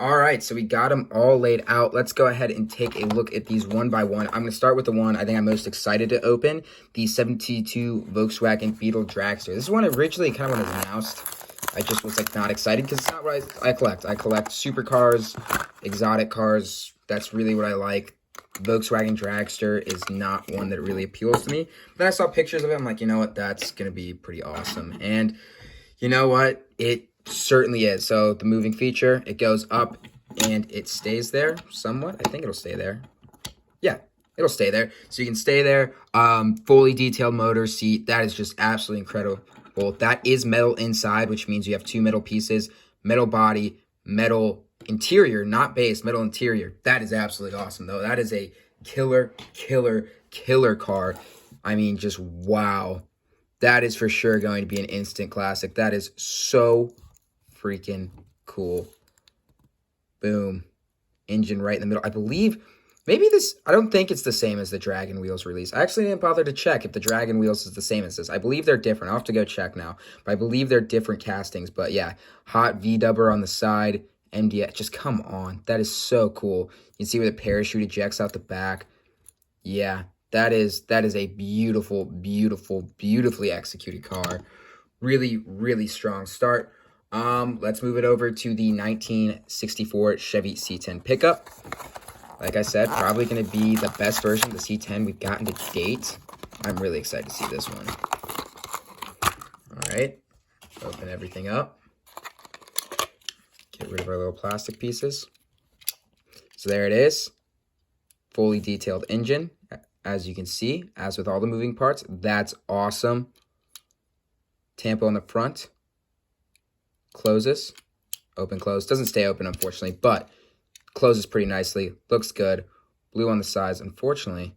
All right, so we got them all laid out. Let's go ahead and take a look at these one by one. I'm going to start with the one I think I'm most excited to open, the 72 Volkswagen Beetle Dragster. This is one originally kind of when it was announced. I just was like not excited because it's not what I collect. I collect supercars, exotic cars. That's really what I like. Volkswagen Dragster is not one that really appeals to me. But then I saw pictures of it. I'm like, you know what? That's going to be pretty awesome. And you know what? It certainly is. So the moving feature, it goes up and it stays there somewhat. I think it'll stay there. Yeah, it'll stay there. So you can stay there. Fully detailed motor seat. That is just absolutely incredible. That is metal inside, which means you have two metal pieces, metal body, metal interior, not base, metal interior. That is absolutely awesome, though. That is a killer, killer, killer car. I mean, just wow. That is for sure going to be an instant classic. That is so freaking cool. Boom. Engine right in the middle. I believe, maybe this, I don't think it's the same as the Dragon Wheels release. I actually didn't bother to check if the Dragon Wheels is the same as this. I believe they're different. I'll have to go check now. But I believe they're different castings. But yeah, hot V-dubber on the side. MDX, just come on. That is so cool. You can see where the parachute ejects out the back. Yeah. That is a beautiful, beautiful, beautifully executed car. Really, really strong start. Let's move it over to the 1964 Chevy C10 pickup. Like I said, probably going to be the best version of the C10 we've gotten to date. I'm really excited to see this one. All right, open everything up. Get rid of our little plastic pieces. So there it is. Fully detailed engine. As you can see, as with all the moving parts, that's awesome. Tampo on the front. Closes. Open, close. Doesn't stay open, unfortunately, but closes pretty nicely. Looks good. Blue on the sides. Unfortunately,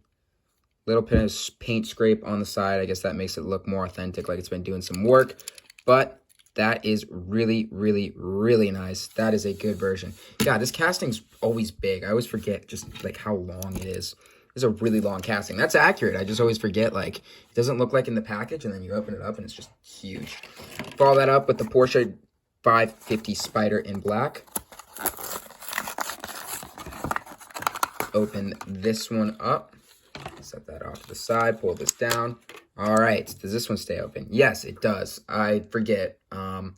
little paint scrape on the side. I guess that makes it look more authentic, like it's been doing some work. But that is really, really, really nice. That is a good version. Yeah, this casting's always big. I always forget just like how long it is. It's a really long casting. That's accurate. I just always forget, like, it doesn't look like in the package, and then you open it up, and it's just huge. Follow that up with the Porsche 550 Spider in black. Open this one up. Set that off to the side. Pull this down. All right. Does this one stay open? Yes, it does. I forget. Some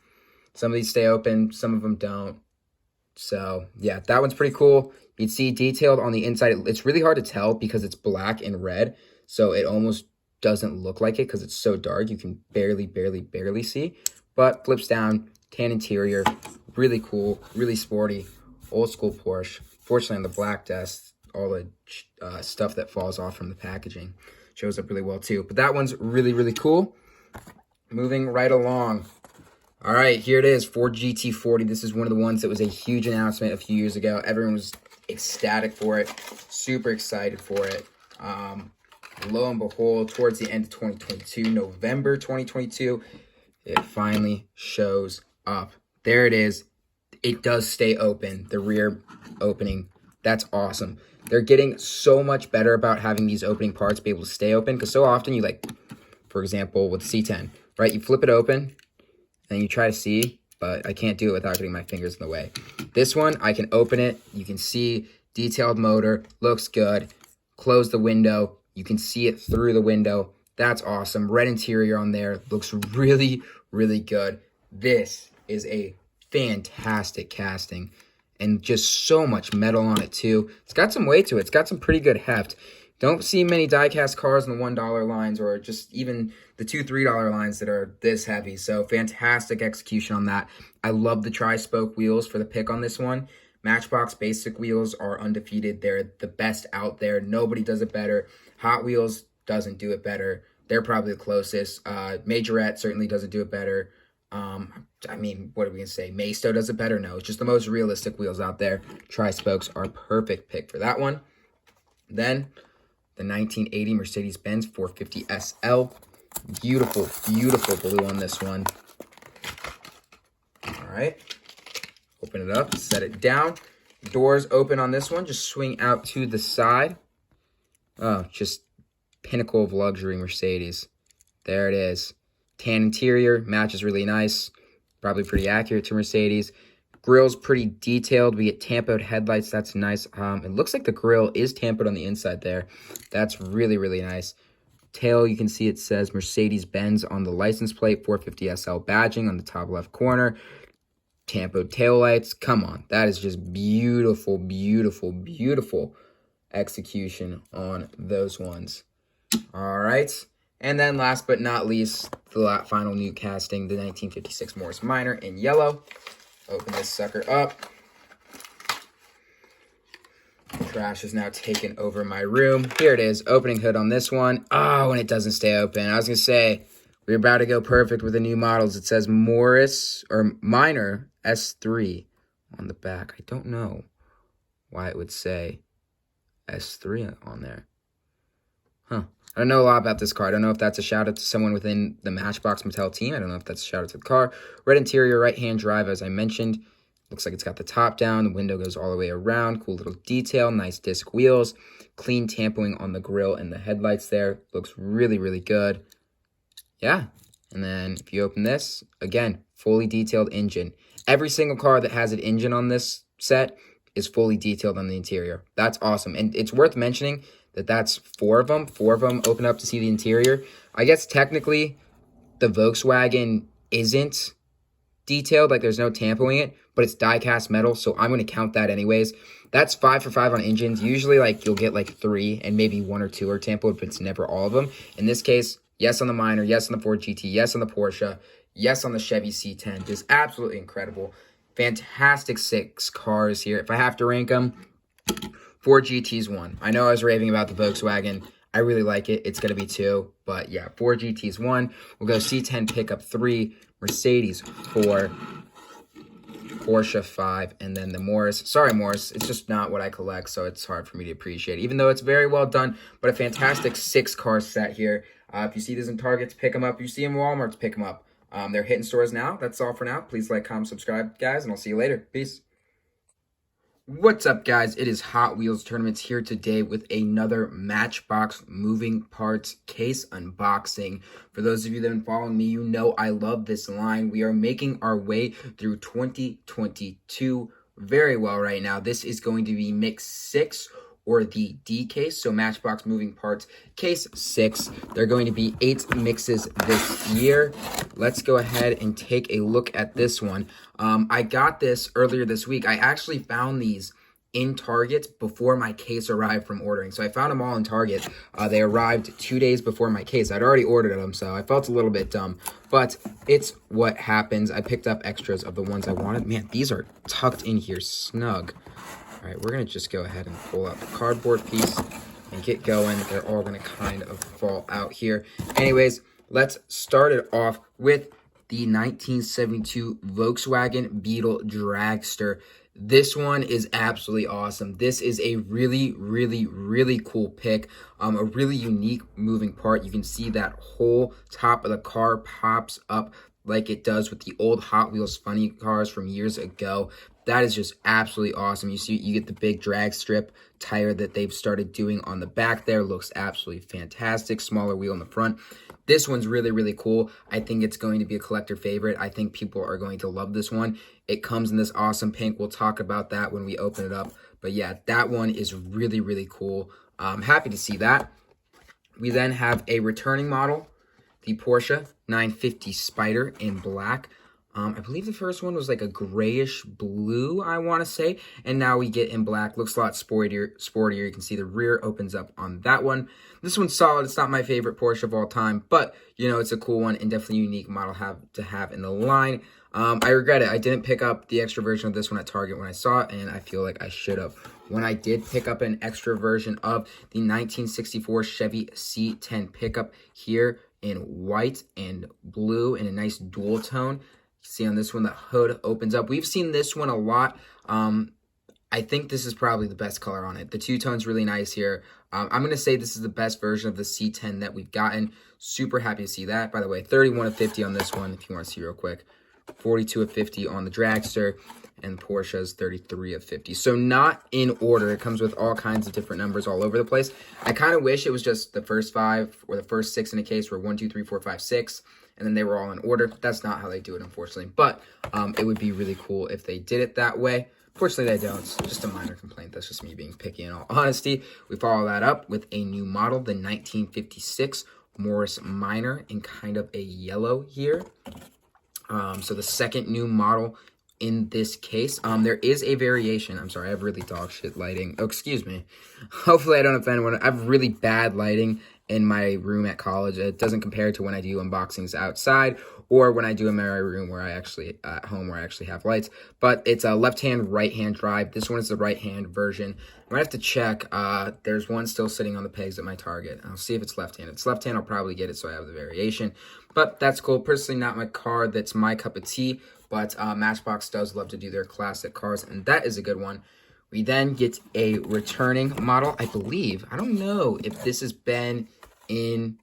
of these stay open. Some of them don't. So, yeah, that one's pretty cool. You'd see detailed on the inside. It's really hard to tell because it's black and red, so it almost doesn't look like it because it's so dark. You can barely see. But flips down, tan interior, really cool, really sporty, old school Porsche. Fortunately, on the black desk, all the stuff that falls off from the packaging shows up really well too. But that one's really, really cool. Moving right along. All right, here it is, Ford GT40. This is one of the ones that was a huge announcement a few years ago. Everyone was ecstatic for it, super excited for it. Lo and behold, towards the end of 2022, November 2022, it finally shows up. There it is. It does stay open, the rear opening. That's awesome. They're getting so much better about having these opening parts be able to stay open, because so often you, like, for example, with C10, right, you flip it open, and you try to see, but I can't do it without getting my fingers in the way. This one, I can open it. You can see detailed motor. Looks good. Close the window. You can see it through the window. That's awesome. Red interior on there. Looks really, really good. This is a fantastic casting. And just so much metal on it, too. It's got some weight to it. It's got some pretty good heft. Don't see many die-cast cars in the $1 lines or just even the $2, $3 lines that are this heavy. So fantastic execution on that. I love the tri-spoke wheels for the pick on this one. Matchbox basic wheels are undefeated. They're the best out there. Nobody does it better. Hot Wheels doesn't do it better. They're probably the closest. Majorette certainly doesn't do it better. I mean, what are we going to say? Maisto does it better? No, it's just the most realistic wheels out there. Tri-spokes are a perfect pick for that one. Then the 1980 Mercedes-Benz 450 SL. Beautiful, beautiful blue on this one. All right. Open it up, set it down. Doors open on this one. Just swing out to the side. Oh, just pinnacle of luxury Mercedes. There it is. Tan interior, matches really nice. Probably pretty accurate to Mercedes. Grill's pretty detailed. We get tampoed headlights. That's nice. It looks like the grill is tampoed on the inside there. That's really, really nice. Tail, you can see it says Mercedes-Benz on the license plate, 450 SL badging on the top left corner. Tampoed taillights. Come on. That is just beautiful, beautiful, beautiful execution on those ones. All right. And then last but not least, the final new casting, the 1956 Morris Minor in yellow. Open this sucker up. Trash is now taken over my room. Here it is, opening hood on this one. Oh, and it doesn't stay open. I was going to say, we're about to go perfect with the new models. It says Morris, or Minor S3 on the back. I don't know why it would say S3 on there. Huh. I don't know a lot about this car. I don't know if that's a shout out to someone within the Matchbox Mattel team. I don't know if that's a shout out to the car. Red interior, right-hand drive, as I mentioned. Looks like it's got the top down. The window goes all the way around. Cool little detail. Nice disc wheels. Clean tampering on the grill and the headlights there. Looks really, really good. Yeah. And then if you open this, again, fully detailed engine. Every single car that has an engine on this set is fully detailed on the interior. That's awesome. And it's worth mentioning that that's 4 of them. 4 of them open up to see the interior. I guess technically the Volkswagen isn't detailed, like there's no tampering it, but it's die-cast metal, so I'm going to count that anyways. That's 5 for 5 on engines. Usually, like, you'll get, like, 3, and maybe 1 or 2 are tampered, but it's never all of them. In this case, yes on the Minor, yes on the Ford GT, yes on the Porsche, yes on the Chevy C10. Just absolutely incredible. Fantastic 6 cars here. If I have to rank them, Ford GT's 1. I know I was raving about the Volkswagen. I really like it. It's going to be 2, but yeah, Ford GT's 1. We'll go C10 pickup 3, Mercedes 4, Porsche 5, and then the Morris. Sorry, Morris, it's just not what I collect, so it's hard for me to appreciate, even though it's very well done, but a fantastic 6-car set here. If you see these in Targets, pick them up. If you see them in Walmarts, pick them up. They're hitting stores now. That's all for now. Please like, comment, subscribe, guys, and I'll see you later. Peace. What's up, guys? It is Hot Wheels Tournaments here today with another Matchbox moving parts case unboxing. For those of you that have been following me, you know I love this line. We are making our way through 2022 very well right now. This is going to be mix 6 or the D case, so Matchbox moving parts case 6. There are going to be 8 mixes this year. Let's go ahead and take a look at this one. I got this earlier this week. I actually found these in Target before my case arrived from ordering. So I found them all in Target. They arrived 2 days before my case. I'd already ordered them, so I felt a little bit dumb. But it's what happens. I picked up extras of the ones I wanted. Man, these are tucked in here snug. All right, we're going to just go ahead and pull out the cardboard piece and get going. They're all going to kind of fall out here. Anyways, let's start it off with the 1972 Volkswagen Beetle Dragster. This one is absolutely awesome. This is a really, really, really cool pick. A really unique moving part. You can see that whole top of the car pops up like it does with the old Hot Wheels funny cars from years ago. That is just absolutely awesome. You see, you get the big drag strip tire that they've started doing on the back there. Looks absolutely fantastic. Smaller wheel in the front. This one's really, really cool. I think it's going to be a collector favorite. I think people are going to love this one. It comes in this awesome pink. We'll talk about that when we open it up. But yeah, that one is really, really cool. I'm happy to see that. We then have a returning model, the Porsche 950 Spider in black. I believe the first one was like a grayish blue, I want to say. And now we get in black. Looks a lot sportier. You can see the rear opens up on that one. This one's solid. It's not my favorite Porsche of all time, but, you know, it's a cool one and definitely a unique model to have in the line. I regret it. I didn't pick up the extra version of this one at Target when I saw it, and I feel like I should have. When I did pick up an extra version of the 1964 Chevy C10 pickup here in white and blue in a nice dual tone. See on this one, the hood opens up. We've seen this one a lot. I think this is probably the best color on it. The two-tone's really nice here. I'm going to say this is the best version of the C10 that we've gotten. Super happy to see that. By the way, 31 of 50 on this one, if you want to see real quick. 42 of 50 on the Dragster, and Porsche's 33 of 50. So not in order. It comes with all kinds of different numbers all over the place. I kind of wish it was just the first 5 or the first 6 in a case were 1, 2, 3, 4, 5, 6. and then they were all in order. That's not how they do it, unfortunately, but it would be really cool if they did it that way. Fortunately, they don't. It's just a minor complaint. That's just me being picky in all honesty. We follow that up with a new model, the 1956 Morris Minor, in kind of a yellow here. So the second new model in this case. There is a variation. I'm sorry, I have really dog shit lighting. Oh, excuse me. Hopefully I don't offend anyone. I have really bad lighting in my room at college. It doesn't compare to when I do unboxings outside or when I do in my room where I actually, at home where I actually have lights. But it's a left-hand, right-hand drive. This one is the right-hand version. I might have to check. There's one still sitting on the pegs at my Target. I'll see if it's left-hand. If it's left-hand, I'll probably get it so I have the variation. But that's cool. Personally, not my car. That's my cup of tea. But Matchbox does love to do their classic cars, and that is a good one. We then get a returning model. I believe, I don't know if this has been in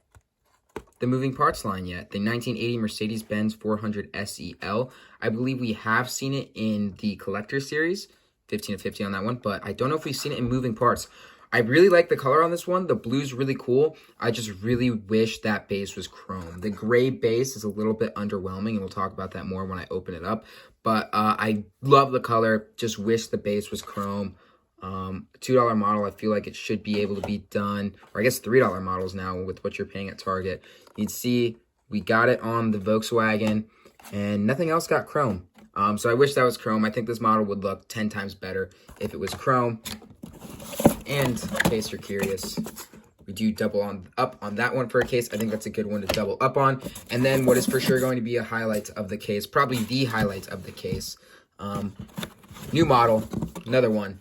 the moving parts line yet. The 1980 Mercedes-Benz 400 SEL. I believe we have seen it in the collector series, 15 of 50 on that one, but I don't know if we've seen it in moving parts. I really like the color on this one. The blue's really cool. I just really wish that base was chrome. The gray base is a little bit underwhelming, and we'll talk about that more when I open it up. But I love the color. Just wish the base was chrome. $2 model, I feel like it should be able to be done. Or I guess $3 models now with what you're paying at Target. You'd see we got it on the Volkswagen, and nothing else got chrome. So I wish that was chrome. I think this model would look 10 times better if it was chrome. And in case you're curious, we do double up on that one for a case. I think that's a good one to double up on. And then what is for sure going to be a highlight of the case, probably the highlight of the case. New model, another one,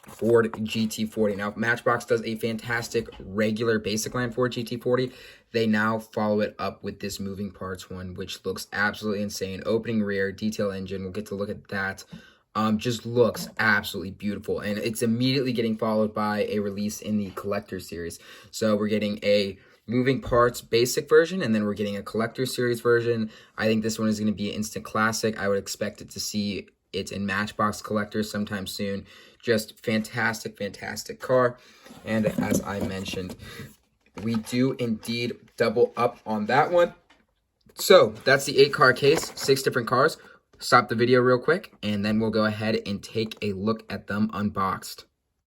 Ford GT40. Now, Matchbox does a fantastic regular basic line Ford GT40. They now follow it up with this moving parts one, which looks absolutely insane. Opening rear, detail engine. We'll get to look at that. Just looks absolutely beautiful, and it's immediately getting followed by a release in the collector series. So we're getting a moving parts basic version, and then we're getting a collector series version. I think this one is going to be an instant classic. I would expect it to see it in Matchbox collectors sometime soon. Just fantastic, fantastic car. And as I mentioned, we do indeed double up on that one. So that's the 8-car case, 6 different cars. Stop the video real quick, and then we'll go ahead and take a look at them unboxed.